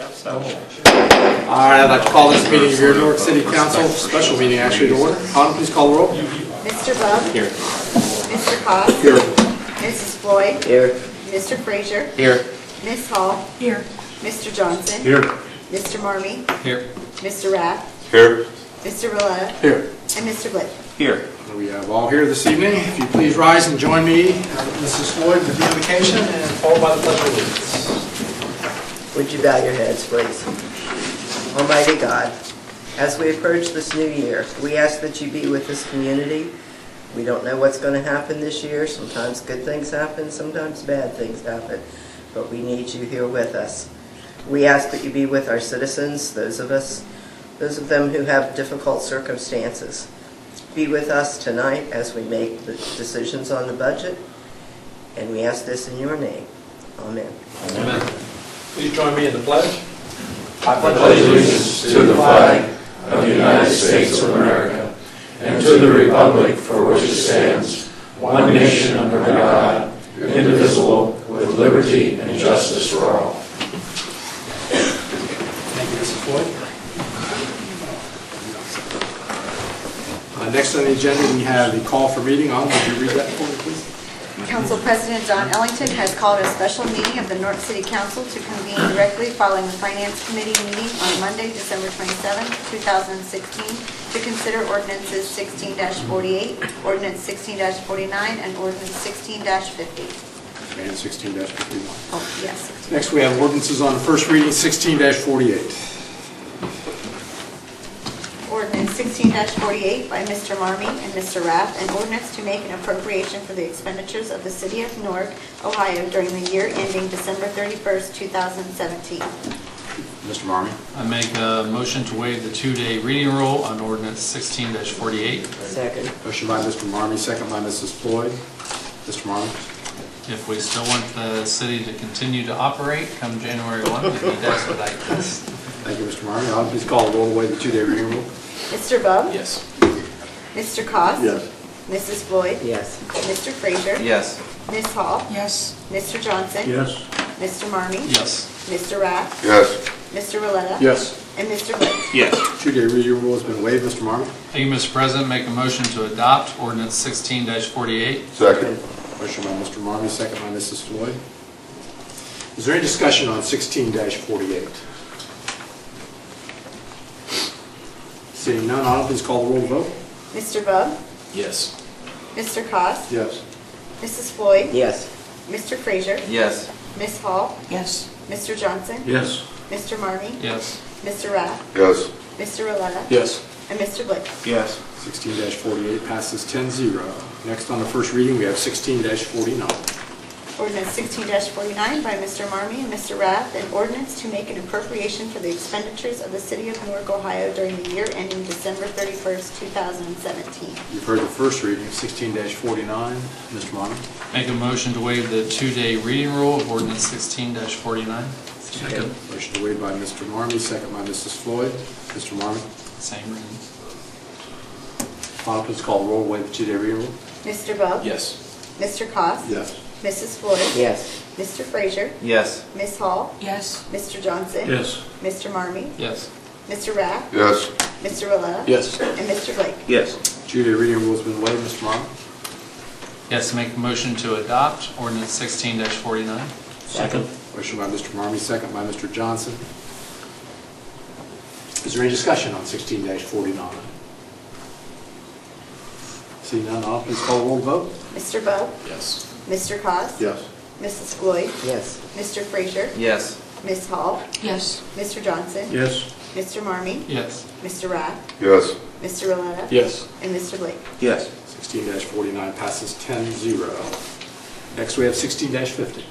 All right, I'd like to call this meeting of your Newark City Council, special meeting actually to order. Autumn, please call the roll. Mr. Bub? Here. Mr. Cost? Here. Mrs. Floyd? Here. Mr. Frazier? Here. Ms. Hall? Here. Mr. Johnson? Here. Mr. Marmee? Here. Mr. Rath? Here. Mr. Rilletta? Here. And Mr. Blake? Here. We have all here this evening. If you please rise and join me, Mrs. Floyd, with the invocation, and followed by the Pledge of Allegiance. Would you bow your heads, please? Almighty God, as we approach this new year, we ask that you be with this community. We don't know what's going to happen this year. Sometimes good things happen, sometimes bad things happen, but we need you here with us. We ask that you be with our citizens, those of them who have difficult circumstances. Be with us tonight as we make the decisions on the budget, and we ask this in your name. Amen. Amen. Please join me in the pledge. I pledge allegiance to the flag of the United States of America and to the republic for which it stands, one nation under God, indivisible, with liberty and justice for all. Thank you, Mrs. Floyd. Next on the agenda, we have the call for meeting. Would you read that for me, please? Council President John Ellington has called a special meeting of the Newark City Council to convene directly following the Finance Committee meeting on Monday, December 27, 2016, to consider ordinances 16-48, ordinance 16-49, and ordinance 16-50. And 16-51. Oh, yes. 16. Next, we have ordinances on the first reading, 16-48. Ordinance 16-48 by Mr. Marmee and Mr. Rath, an ordinance to make an appropriation for the expenditures of the City of Newark, Ohio during the year ending December 31st, 2017. Mr. Marmee. I make a motion to waive the 2-day reading rule on ordinance 16-48. Second. Motion by Mr. Marmee, second by Mrs. Floyd. Mr. Marmee. If we still want the city to continue to operate come January 1, we need to expedite this. Thank you, Mr. Marmee. I'll please call the roll to waive the 2-day reading rule. Mr. Bub? Yes. Mr. Cost? Yes. Mrs. Floyd? Yes. Mr. Frazier? Yes. Ms. Hall? Yes. Mr. Johnson? Yes. Mr. Marmee? Yes. Mr. Rath? Yes. Mr. Rilletta? Yes. And Mr. Blake? Yes. 2-day reading rule has been waived. Mr. Marmee. Thank you, Mr. President. Make a motion to adopt ordinance 16-48. Second. Motion by Mr. Marmee, second by Mrs. Floyd. Is there any discussion on 16-48? Seeing none, Autumn, please call the roll to vote. Mr. Bub? Yes. Mr. Cost? Yes. Mrs. Floyd? Yes. Mr. Frazier? Yes. Ms. Hall? Yes. Mr. Johnson? Yes. Mr. Marmee? Yes. Mr. Rath? Yes. Mr. Rilletta? Yes. And Mr. Blake? Yes. 16-48 passes 10-0. Next on the first reading, we have 16-49. Ordinance 16-49 by Mr. Marmee and Mr. Rath, an ordinance to make an appropriation for the expenditures of the City of Newark, Ohio during the year ending December 31st, 2017. You've heard the first reading of 16-49. Mr. Marmee. Make a motion to waive the 2-day reading rule of ordinance 16-49. Second. Motion to waive by Mr. Marmee, second by Mrs. Floyd. Mr. Marmee. Same reading. Autumn, please call the roll to waive the 2-day reading rule. Mr. Bub? Yes. Mr. Cost? Yes. Mrs. Floyd? Yes. Mr. Frazier? Yes. Ms. Hall? Yes. Mr. Johnson? Yes. Mr. Marmee? Yes. Mr. Rath? Yes. Mr. Rilletta? Yes. And Mr. Blake? Yes. 2-day reading rule has been waived. Mr. Marmee. Yes, make a motion to adopt ordinance 16-49. Second. Motion by Mr. Marmee, second by Mr. Johnson. Is there any discussion on 16-49? Seeing none, Autumn, please call the roll to vote. Mr. Bub? Yes. Mr. Cost? Yes. Mrs. Floyd? Yes. Mr. Frazier? Yes. Ms. Hall? Yes. Mr. Johnson? Yes. Mr. Marmee? Yes. Mr. Rath? Yes. Mr. Rilletta? Yes. And Mr. Blake? Yes. 16-49 passes 10-0. Next, we have 16-50.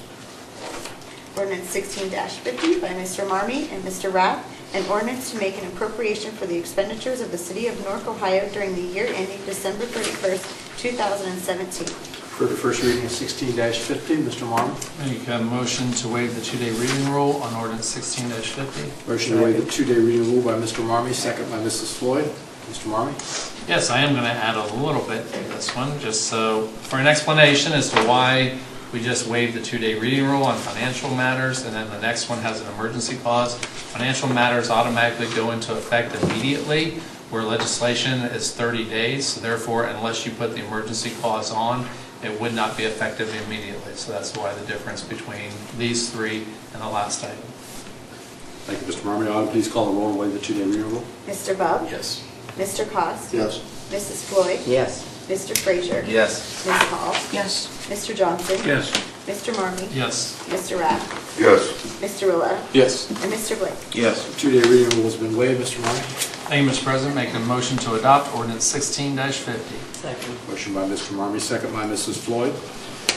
Ordinance 16-50 by Mr. Marmee and Mr. Rath, an ordinance to make an appropriation for the expenditures of the City of Newark, Ohio during the year ending December 31st, 2017. For the first reading of 16-50, Mr. Marmee. Make a motion to waive the 2-day reading rule on ordinance 16-50. Motion to waive the 2-day reading rule by Mr. Marmee, second by Mrs. Floyd. Mr. Marmee. Yes, I am going to add a little bit to this one, just so for an explanation as to why We just waived the 2-day reading rule on financial matters, and then the next one has an emergency clause. Financial matters automatically go into effect immediately, where legislation is 30 days. So therefore, unless you put the emergency clause on, it would not be effective immediately. So that's why the difference between these three and the last item. Thank you, Mr. Marmy. Autumn, please call the roll and waive the 2-day reading rule. Mr. Bub? Yes. Mr. Cost? Yes. Mrs. Floyd? Yes. Mr. Frazier? Yes. Ms. Hall? Yes. Mr. Johnson? Yes. Mr. Marmee? Yes. Mr. Rath? Yes. Mr. Rilla? Yes. And Mr. Blake? Yes. 2-day reading rule has been waived, Mr. Marmy. Thank you, Mr. President. Making a motion to adopt ordinance 16-50. Second. Motion by Mr. Marmy, second by Mrs. Floyd.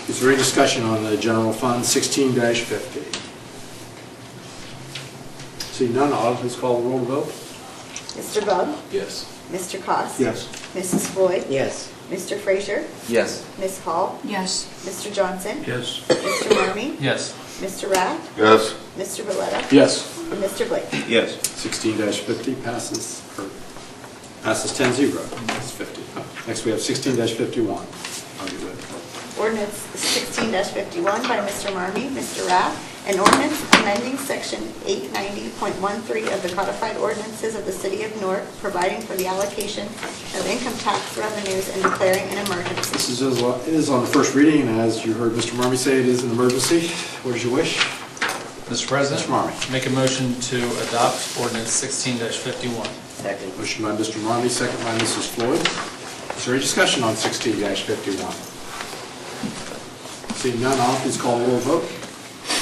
Is there any discussion on the general fund 16-50? See none, Autumn, please call the roll to vote. Mr. Bub? Yes. Mr. Cost? Yes. Mrs. Floyd? Yes. Mr. Frazier? Yes. Ms. Hall? Yes. Mr. Johnson? Yes. Mr. Marmee? Yes. Mr. Rath? Yes. Mr. Valletta? Yes. And Mr. Blake? Yes. 16-50 passes 10-0. That's 50. Next we have 16-51. I'll get rid of it. Ordinance 16-51 by Mr. Marmee, Mr. Rath, an ordinance amending section 890.13 of the codified ordinances of the city of Newark, providing for the allocation of income tax revenues and declaring an emergency. This is on the first reading, and as you heard Mr. Marmy say, it is an emergency. What is your wish? Mr. President. Mr. Marmy. Make a motion to adopt ordinance 16-51. Second. Motion by Mr. Marmy, second by Mrs. Floyd. Is there any discussion on 16-51? Seeing none, Autumn, please call the roll vote.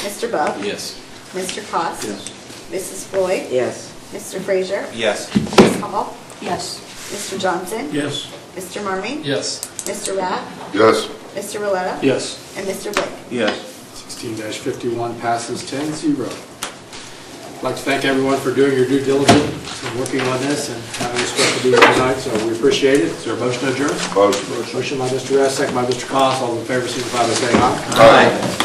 Mr. Bub? Yes. Mr. Cost? Yes. Mrs. Floyd? Yes. Mr. Frazier? Yes. Ms. Hall? Yes. Mr. Johnson? Yes. Mr. Marmee? Yes. Mr. Rath? Yes. Mr. Valletta? Yes. And Mr. Blake? Yes. 16-51 passes 10-0. I'd like to thank everyone for doing your due diligence and working on this and having us special meeting tonight, so we appreciate it. Is there a motion to adjourn? Motion. Motion by Mr. S., second by Mr. Cost. All in favor, signify by saying aye. Aye.